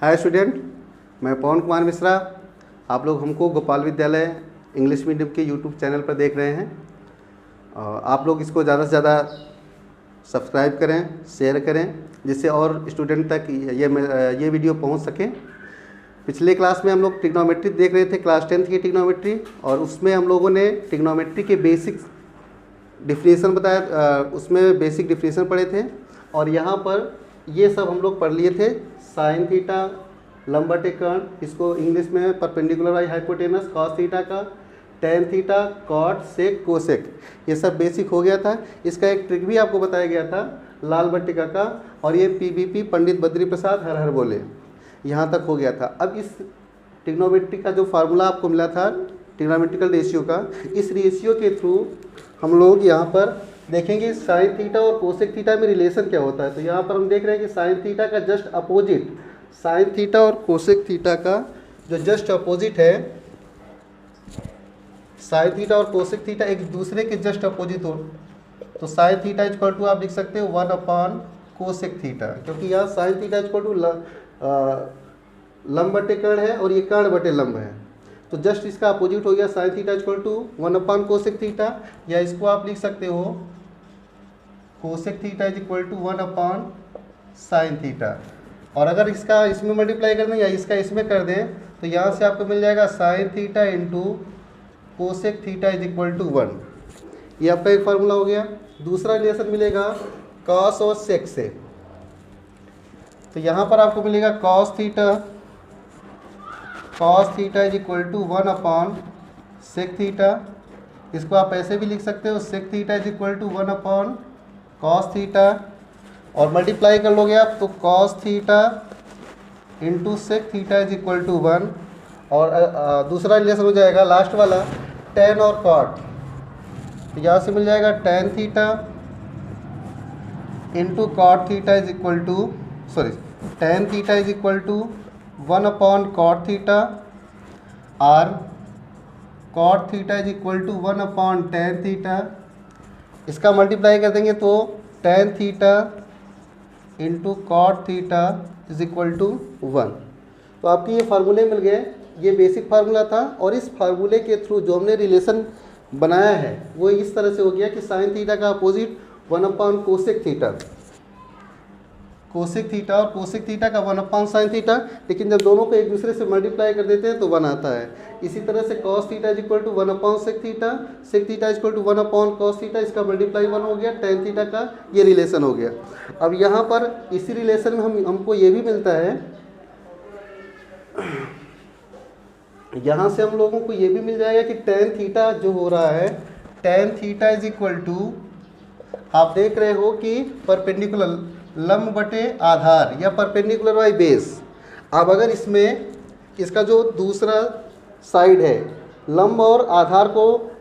Hi student, मैं पवन कुमार मिश्रा। आप लोग हमको गोपाल विद्यालय इंग्लिश मीडियम के यूट्यूब चैनल पर देख रहे हैं। आप लोग इसको ज़्यादा से ज़्यादा सब्सक्राइब करें, शेयर करें, जिससे और स्टूडेंट तक ये वीडियो पहुंच सके। पिछले क्लास में हम लोग ट्रिग्नोमेट्री देख रहे थे, क्लास 10th की ट्रिग्नोमेट्री, और उसमें हम लोगों ने ट्रिग्नोमेट्री के बेसिक डिफिनीशन बताया, उसमें बेसिक डिफिनीशन पढ़े थे। और यहाँ पर ये सब हम लोग पढ़ लिए थे। साइन थीटा, लंब बटे कर्ण, इसको इंग्लिश में perpendicular by hypotenuse, cos theta का, टेन थीटा, कॉट, सेक, कोसेक, ये सब बेसिक हो गया था। इसका एक ट्रिक भी आपको बताया गया था, लाल बट्टिका का, और ये पीबीपी पंडित बद्री प्रसाद हर हर बोले, यहाँ तक हो गया था। अब इस ट्रिग्नोमेट्री का जो फार्मूला आपको मिला था ट्रिग्नोमेट्रिकल रेशियो का, इस रेशियो के थ्रू हम लोग यहाँ पर देखेंगे साइन थीटा और कोसेक थीटा में रिलेशन क्या होता है। तो यहाँ पर हम देख रहे हैं कि साइन थीटा का जस्ट अपोजिट, साइन थीटा और कोसेक थीटा का जो जस्ट अपोजिट है, साइन थीटा और कोसेक थीटा एक दूसरे के जस्ट अपोजिट हो, तो साइन थीटा इक्वल टू आप लिख सकते हो 1 कोसेक थीटा, क्योंकि यहाँ साइन थीटा इक्वल टू लंब बटे कर्ण है और ये कर्ण बटे लंब है, तो जस्ट इसका अपोजिट हो गया sine theta equal to 1 cosec theta. या इसको आप लिख सकते हो cosec theta is equal to 1 sine theta. और अगर इसका इसमें मल्टीप्लाई कर दें या इसका इसमें कर दें, तो यहाँ से आपको मिल जाएगा sine theta into cosec theta is equal to 1। ये आपका एक फार्मूला हो गया। दूसरा रिलेशन मिलेगा कॉस और सेक से, तो यहाँ पर आपको मिलेगा cos theta is equal to 1 sec theta. इसको आप ऐसे भी लिख सकते हो, sec theta is equal to 1 cos theta, और मल्टीप्लाई कर लोगे आप तो cos theta into sec theta is equal to 1। और दूसरा रिलेशन हो जाएगा लास्ट वाला, टेन और कॉट, तो यहाँ से मिल जाएगा tan theta into cot theta is equal to tan theta is equal to 1 cot theta, और cot theta is equal to 1 tan theta. इसका मल्टीप्लाई कर देंगे तो tan theta into cot theta is equal to 1। तो आपके ये फार्मूले मिल गए। ये बेसिक फार्मूला था, और इस फार्मूले के थ्रू जो हमने रिलेशन बनाया है वो इस तरह से हो गया कि साइन थीटा का opposite 1 cosec theta, cosec theta और कोसेक थीटा का 1 साइन थीटा, लेकिन जब दोनों को एक दूसरे से मल्टीप्लाई कर देते हैं तो 1 आता है। इसी तरह से cos theta is equal to 1 sec theta is equal to 1 cos theta, इसका मल्टीप्लाई 1 हो गया, टेन थीटा का ये रिलेशन हो गया। अब यहाँ पर इसी रिलेशन में हमको ये भी मिलता है, यहाँ से हम लोगों को ये भी मिल जाएगा कि टेन थीटा जो हो रहा है, tan theta is equal to, आप देख रहे हो कि परपेंडिकुलर लंब बटे आधार या परपेंडिकुलर बाई बेस। अब अगर इसमें इसका जो दूसरा साइड है, लंब और आधार को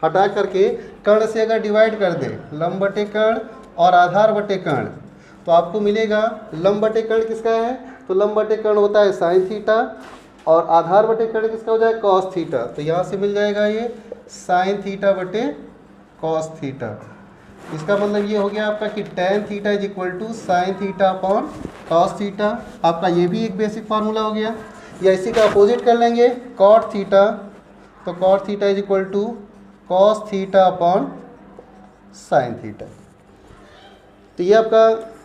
हटा करके कर्ण से अगर डिवाइड कर दें, लंब बटे कर्ण और आधार बटे कर्ण, तो आपको मिलेगा लंब बटे कर्ण किसका है, तो लंब बटे कर्ण होता है साइन थीटा, और आधार बटे कर्ण किसका हो जाएगा कॉस थीटा। तो यहाँ से मिल जाएगा ये साइन थीटा बटे कॉस थीटा। इसका मतलब ये हो गया आपका कि tan theta is equal to sine theta upon cos theta. आपका ये भी एक बेसिक फार्मूला हो गया। या इसी का अपोजिट कर लेंगे कॉट थीटा, तो cot theta is equal to cos theta upon sine theta. तो ये आपका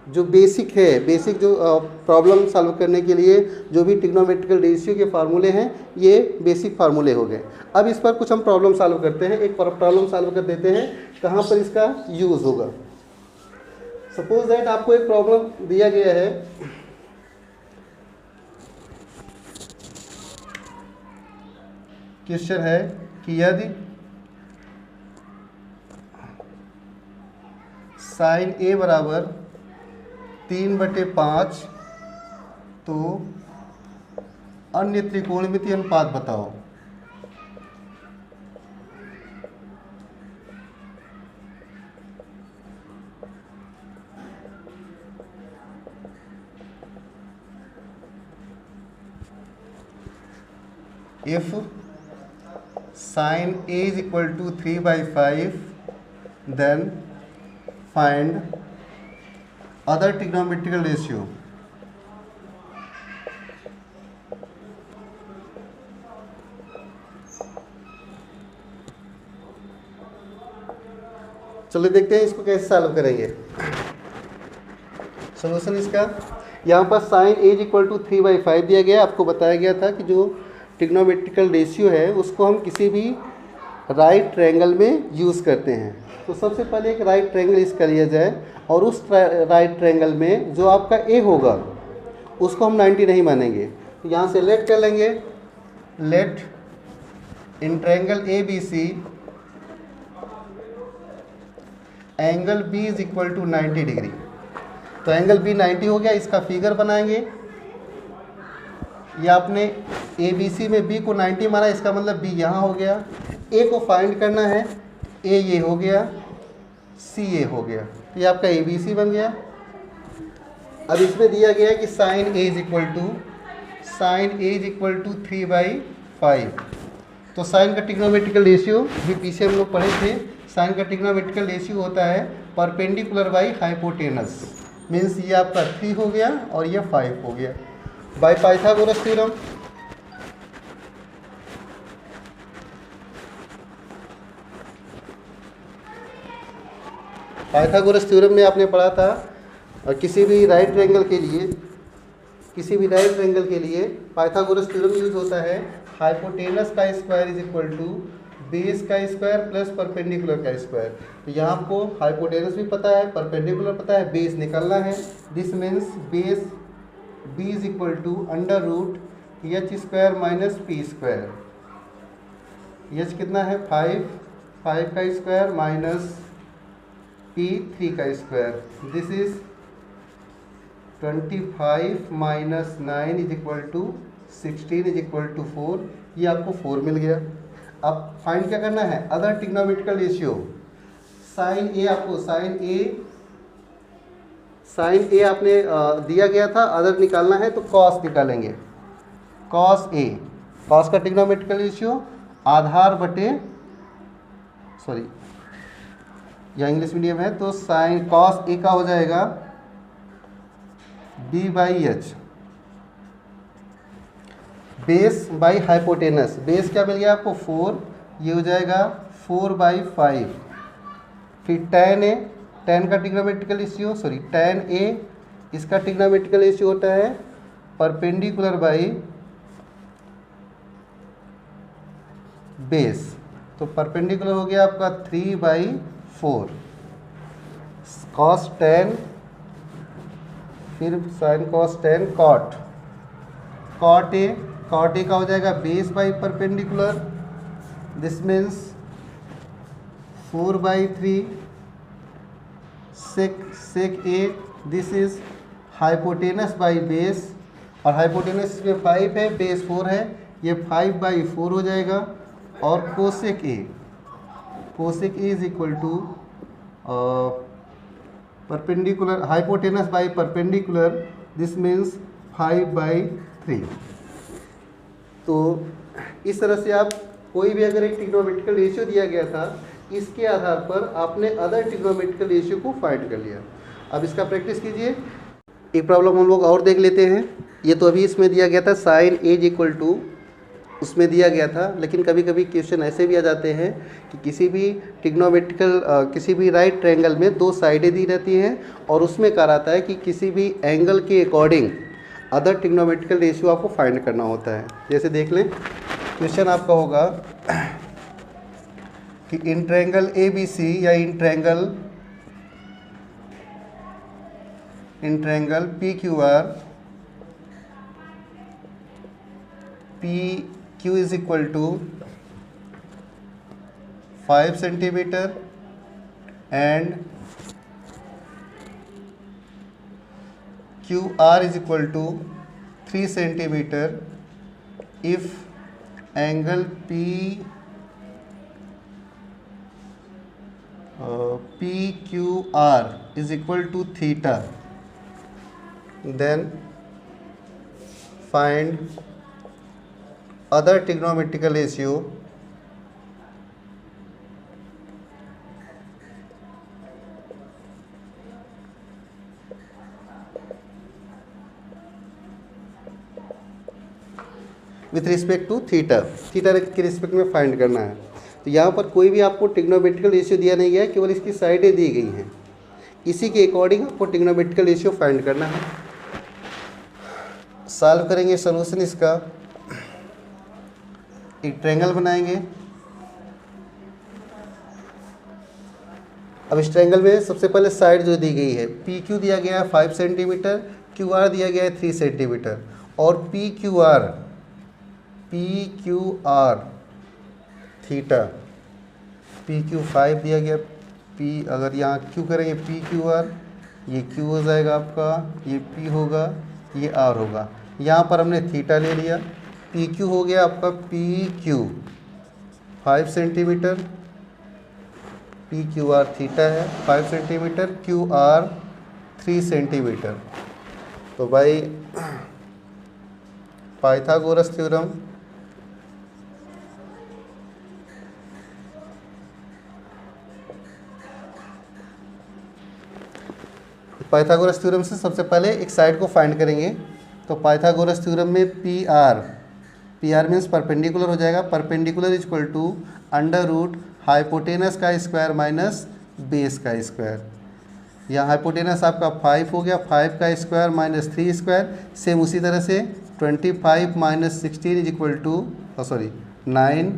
जो बेसिक है, बेसिक जो प्रॉब्लम सॉल्व करने के लिए जो भी ट्रिग्नोमेट्रिकल रेशियो के फार्मूले हैं, ये बेसिक फार्मूले हो गए। अब इस पर कुछ हम प्रॉब्लम सॉल्व करते हैं। एक प्रॉब्लम सॉल्व कर देते हैं कहाँ पर इसका यूज़ होगा। सपोज दैट आपको एक प्रॉब्लम दिया गया है, क्वेश्चन है कि यदि साइन ए बराबर 3/5, तो अन्य त्रिकोणमितीय अनुपात बताओ। If sin A is equal to 3/5, then find other trigonometrical ratio. चलो देखते हैं इसको कैसे सॉल्व करेंगे। सोल्यूशन इसका यहाँ पर साइन ए इक्वल टू 3/5 दिया गया। आपको बताया गया था कि जो ट्रिग्नोमेट्रिकल रेशियो है उसको हम किसी भी राइट ट्रायंगल में यूज़ करते हैं। तो सबसे पहले एक राइट ट्रायंगल इसका लिया जाए और उस राइट ट्रायंगल में जो आपका ए होगा उसको हम 90 नहीं मानेंगे। तो यहाँ से लेट कर लेंगे, let in triangle A B C angle B is equal to 90 degree. तो एंगल बी 90 हो गया। इसका फिगर बनाएंगे। ये आपने ए बी सी में बी को 90 माना, इसका मतलब बी यहाँ हो गया। ए को फाइंड करना है, ए ये हो गया, सी ये हो गया। तो ये आपका ए बी सी बन गया। अब इसमें दिया गया है कि sine A is equal to 3/5। तो साइन का ट्रिग्नोमेट्रिकल रेशियो भी पीछे हम लोग पढ़े थे। साइन का ट्रिग्नोमेट्रिकल रेशियो होता है परपेंडिकुलर बाई हाइपोटेनस। मीन्स ये आपका 3 हो गया और ये 5 हो गया by Pythagoras theorem. Pythagoras theorem में आपने पढ़ा था और किसी भी राइट ट्रायंगल के लिए पाइथागोरस थ्योरम यूज होता है। हाइपोटेनस का square is equal to base का स्क्वायर प्लस परपेंडिकुलर का स्क्वायर। तो यहाँ आपको हाइपोटेनस भी पता है, परपेंडिकुलर पता है, बेस निकालना है। This means base B is equal to under root H square minus P square. H कितना है 5 का स्क्वायर माइनस पी 3 का square. This is 25 minus 9 is equal to 16 is equal to 4। ये आपको 4 मिल गया। अब फाइंड क्या करना है, अदर ट्रिग्नोमेट्रिकल रेशियो। साइन ए आपने दिया गया था, अदर निकालना है तो कॉस निकालेंगे। कॉस का ट्रिग्नोमेट्रिकल रेशियो आधार बटे या इंग्लिश मीडियम है तो साइन कॉस ए का हो जाएगा B by H. Base by hypotenuse, base क्या मिल गया आपको 4, ये हो जाएगा 4/5। फिर tan का ट्रिग्नोमेट्रिकल रेशियो tan A इसका ट्रिग्नोमेट्रिकल रेशियो होता है परपेंडिकुलर बाई बेस। तो परपेंडिकुलर हो गया आपका 3/4 cos tan, फिर sin cos tan cot A का हो जाएगा base by perpendicular. This means 4/3 sec A। This is hypotenuse by base और हाइपोटेनस में 5 है, बेस 4 है, ये 5/4 हो जाएगा। और cosec A is equal to perpendicular hypotenuse by perpendicular. This means 5/3। तो इस तरह से आप कोई भी अगर एक ट्रिग्नोमेट्रिकल रेशियो दिया गया था, इसके आधार पर आपने अदर ट्रिग्नोमेट्रिकल रेशियो को फाइंड कर लिया। अब इसका प्रैक्टिस कीजिए। एक प्रॉब्लम हम लोग और देख लेते हैं। ये तो अभी इसमें दिया गया था साइन ए इक्वल टू, उसमें दिया गया था, लेकिन कभी कभी क्वेश्चन ऐसे भी आ जाते हैं कि किसी भी ट्रिग्नोमेट्रिकल किसी भी राइट ट्रायंगल में 2 साइडें दी रहती हैं और उसमें कहा रहता है कि किसी भी एंगल के अकॉर्डिंग अदर ट्रिग्नोमेट्रिकल रेशियो आपको फाइंड करना होता है। जैसे देख लें, क्वेश्चन आपका होगा कि इन ट्रायंगल ए बी सी या in triangle P Q R, P Q is equal to 5 centimetre and Q R is equal to 3 centimetre if angle PQR is equal to theta, then find other trigonometrical ratio with respect to theta के respect में find करना है। तो यहाँ पर कोई भी आपको ट्रिग्नोमेट्रिकल रेशियो दिया नहीं गया है, केवल इसकी साइडें दी गई हैं। इसी के अकॉर्डिंग आपको ट्रिग्नोमेट्रिकल रेशियो फाइंड करना है। सॉल्व करेंगे सॉल्यूशन इसका, एक ट्रायंगल बनाएंगे। अब इस ट्रायंगल में सबसे पहले साइड जो दी गई है, पी क्यू दिया गया है 5 सेंटीमीटर, क्यू आर दिया गया है 3 सेंटीमीटर, और P Q are theta, P Q 5 दिया गया, पी अगर यहाँ क्यू करेंगे पी क्यू आर, ये क्यू हो जाएगा आपका, ये पी होगा, ये आर होगा। यहाँ पर हमने थीटा ले लिया, पी क्यू हो गया आपका P Q 5 centimetre, P Q are theta है 5 सेंटीमीटर, क्यू आर 3 सेंटीमीटर। तो भाई पाइथागोरस थ्योरम से सबसे पहले एक साइड को फाइंड करेंगे। तो पाइथागोरस थ्योरम में पी आर मीन्स परपेंडिकुलर हो जाएगा, perpendicular is equal to under root hypotenuse का स्क्वायर माइनस बेस का स्क्वायर। यहाँ हाइपोटेनस आपका 5 हो गया, 5 का स्क्वायर माइनस 3 स्क्वायर। सेम उसी तरह से 25 minus 16 is equal to 9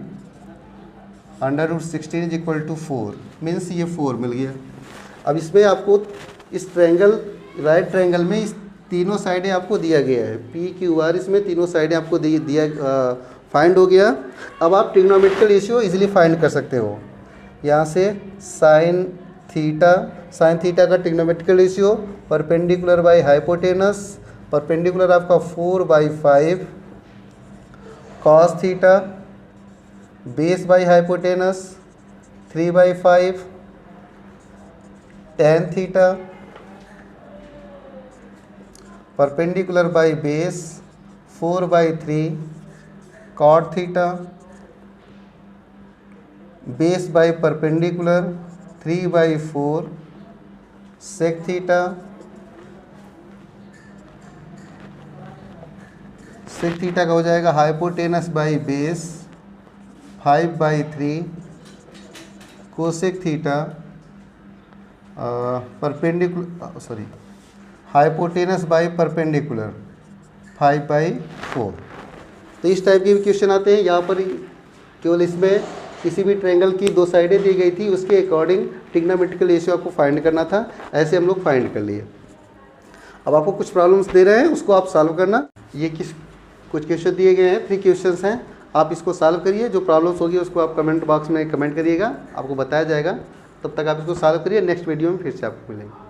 under root 16 is equal to 4 means ये 4 मिल गया। अब इसमें आपको इस ट्रायंगल, राइट ट्रायंगल में इस तीनों साइडें आपको दिया गया है, पी क्यू आर, इसमें तीनों साइडें आपको दिया फाइंड हो गया। अब आप ट्रिग्नोमेट्रिकल रेशियो इजीली फाइंड कर सकते हो। यहाँ से साइन थीटा का trigonometrical ratio perpendicular by hypotenuse, perpendicular आपका 4/5, cos theta base by hypotenuse 3/5, tan theta perpendicular by base 4/3, cot theta base by perpendicular 3/4, sec theta का हो जाएगा hypotenuse by base 5/3, cosec theta hypotenuse by perpendicular 5/4। तो इस type के भी question आते हैं। यहाँ पर केवल इसमें किसी भी ट्रायंगल की 2 साइडें दी गई थी, उसके अकॉर्डिंग ट्रिग्नोमेट्रिकल रेशियो आपको फाइंड करना था। ऐसे हम लोग फाइंड कर लिए। अब आपको कुछ प्रॉब्लम्स दे रहे हैं, उसको आप सॉल्व करना। ये कुछ क्वेश्चन दिए गए हैं, 3 क्वेश्चंस हैं, आप इसको सॉल्व करिए। जो प्रॉब्लम्स होगी उसको आप कमेंट बॉक्स में कमेंट करिएगा, आपको बताया जाएगा। तब तक आप इसको सॉल्व करिए। नेक्स्ट वीडियो में फिर से आपको मिलेंगे।